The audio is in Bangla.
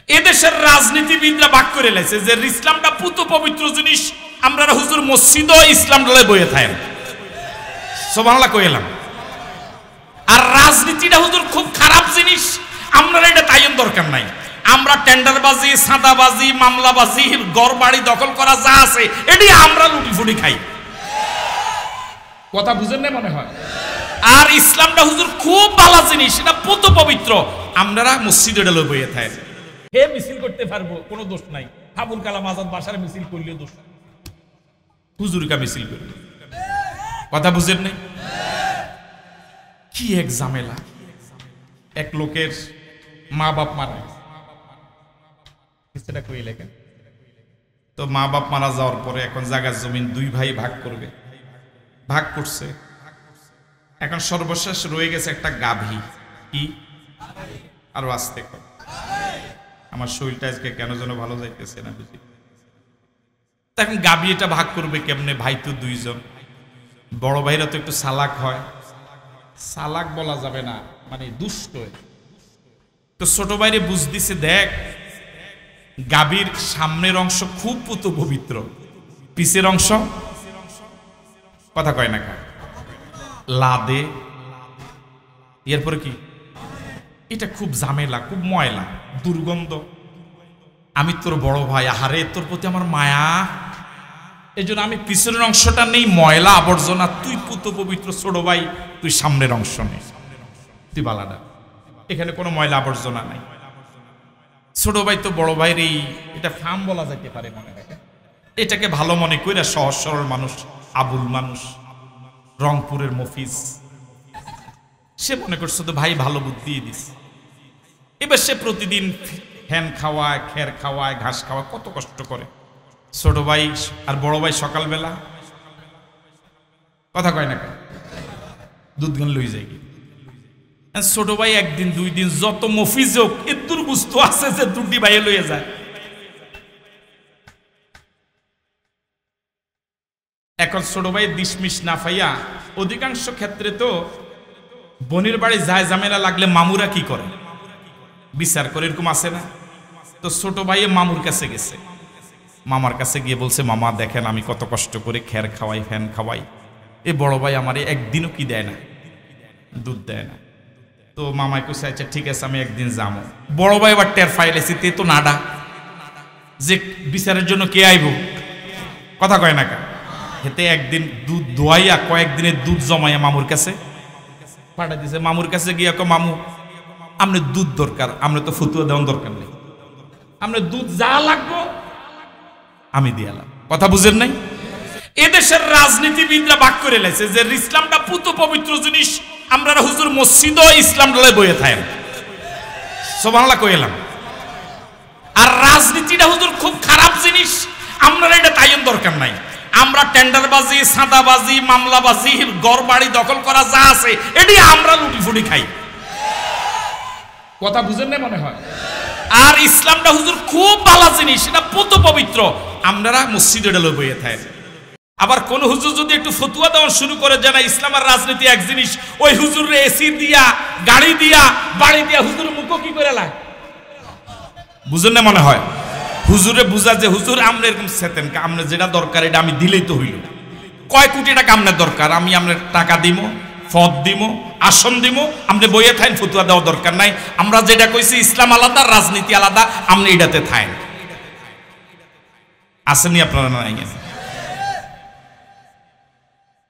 এদেশের রাজনীতিবিদরা ভাগ করে লেছে যে ইসলামটা পুত পবিত্র জিনিস, আমরা হুজুর মসজিদ ও ইসলাম ডলে বইয়ে থাকেন সুবহানাল্লাহ কইলাম। আর রাজনীতিটা হুজুর খুব খারাপ জিনিস, আমরা এটা তাইন দরকার নাই। আমরা টেন্ডারবাজি, সাদাবাজি, মামলাবাজি, ঘর বাড়ি দখল করা যা আছে এটি আমরা লুটি ফুটি খাই। কথা বুঝেন না মনে হয়। আর ইসলামটা হুজুর খুব ভালো জিনিস, এটা পুত পবিত্র, আমরা মসজিদে ডলে বইয়ে থাকেন। হে মিছিল করতে পারবো, কোনো দোষ নাই। আবুল কালাম আজাদ বাসার মিছিল করলেও দোষ, হুজুরকা মিছিল করলে। কথা বুঝেন নাই? কি এক ঝামেলা। এক লোকের মা বাপ মারা গেছে, কই লেখেন তো মা বাপ মারা যাওয়ার পরে এখন জায়গা জমিন দুই ভাই ভাগ করবে, ভাগ করছে। এখন সর্বশেষ রয়ে গেছে একটা গাভী। কি আরো আসতে কর, আমার শরীরটা আজকে কেন যেন ভালো যাইতেছে না বুঝি। এখন গাভী এটা ভাগ করবে কেমনে? ভাই তো দুইজন, বড় ভাইরা তো একটু চালাক হয়, চালাক বলা যাবে না, মানে দুষ্ট। তো ছোট ভাইরে বুঝ দিছে, দেখ গাভীর সামনের অংশ খুব পুত পবিত্র, পিছের অংশ কথা কয় না লাদে, এরপরে কি এটা খুব ঝামেলা, খুব ময়লা, দুর্গন্ধ। আমি তোর বড় ভাই, আহারে তোর প্রতি আমার মায়া, এই জন্য আমি পিছনের অংশটা নেই, ময়লা আবর্জনা, তুই পুত পবিত্র ছোট ভাই, তুই সামনের অংশ নেই, তুই বালাডা, এখানে কোনো ময়লা আবর্জনা নাই। ছোট ভাই তো বড় ভাইয়ের এটা ফার্ম বলা যাইতে পারে মনে রাখে, এটাকে ভালো মনে কইরা সহজ সরল মানুষ, আবুল মানুষ, রংপুরের মফিজ, সে মনে করছে তো ভাই ভালো বুদ্ধি দিস। এবার সে প্রতিদিন ফ্যান খাওয়ায়, খের খাওয়ায়, ঘাস খাওয়ায়, কত কষ্ট করে। ছোট ভাই আর বড় ভাই সকালবেলা কথা কয় না দুধ গান লই যায়। ছোট ভাই একদিন দুই দিন যত মফিজ হোক এতুর বুঝতো আছে যে দুটি ভাইয়ে লইয়ে যায়। এখন ছোট ভাই ডিসমিস না পাইয়া, অধিকাংশ ক্ষেত্রে তো বোনের বাড়ি যায় ঝামেলা লাগলে মামুরা কি করে বিচার করে, এরকম আছে না? তো ছোট ভাই মামুর কাছে গেছে, মামার কাছে গিয়ে বলছে, মামা দেখেন আমি কত কষ্ট করে খের খাওয়াই, ফ্যান খাওয়াই, এ বড় ভাই আমারে একদিনও কি দেয় না, দুধ দেয় না। তো মামাই কইছে আচ্ছা ঠিক আছে আমি একদিন যাবো। বড় ভাই আবার টের ফাইলেছি, তে তো নাডা যে বিচারের জন্য কে আইব, কথা কয় না কা। হেতে একদিন দুধ দোয়াইয়া কয়েকদিনের দুধ জমাইয়া মামুর কাছে পাঠাই দিছে। মামুর কাছে গিয়া কো, মামু আমনে দুধ দরকার, আমনে তো ফতুয়া দেওয়ার দরকার নেই, আমনে দুধ যা লাগবো আমি দিয়ালাম। কথা বুঝেন নাই? এদেশের রাজনীতিবিদরা ভাগ করে লেছে যে ইসলামটা পুত পবিত্র জিনিস, আমরা হুজুর মসজিদ ও ইসলাম ডলে বইয়ে থাকেন সুবহানাল্লাহ কইলাম। আর রাজনীতিটা হুজুর খুব খারাপ জিনিস, আমরা এটা তাইন দরকার নাই। আমরা টেন্ডারবাজি, সাদাবাজি, মামলাবাজি, ঘর বাড়ি দখল করা যা আছে এটি আমরা লুটি ফুটি খাই। কথা বুঝেন না মনে হয়। আর ইসলামটা হুজুর খুব ভালো জিনিস, এটা পুত পবিত্র, আমরা মসজিদে ডলে বইয়ে থাকেন। আবার কোন হুজুর যদি একটু ফতুয়া দেওয়া শুরু করে যে না ইসলাম আর রাজনীতি এক জিনিস, ওই হুজুর এসি দিয়া, গাড়ি দিয়া, বাড়ি দিয়া হুজুর মুখ কি করে লাগে বুঝেন না মনে হয়। হুজুরে বুঝা যে হুজুর আমরা এরকম সেতেন, আমরা যেটা দরকার এটা আমি দিলেই তো হইল। কয় কোটি টাকা আপনার দরকার, আমি আপনার টাকা দিব, পদ দিব, আসন দিব, আপনি বইয়ে থাকেন, ফতুয়া দেওয়া দরকার নাই। আমরা যেটা কইছি ইসলাম আলাদা, রাজনীতি আলাদা, আপনি এটাতে থাকেন। আসেনি আপনারা নাই?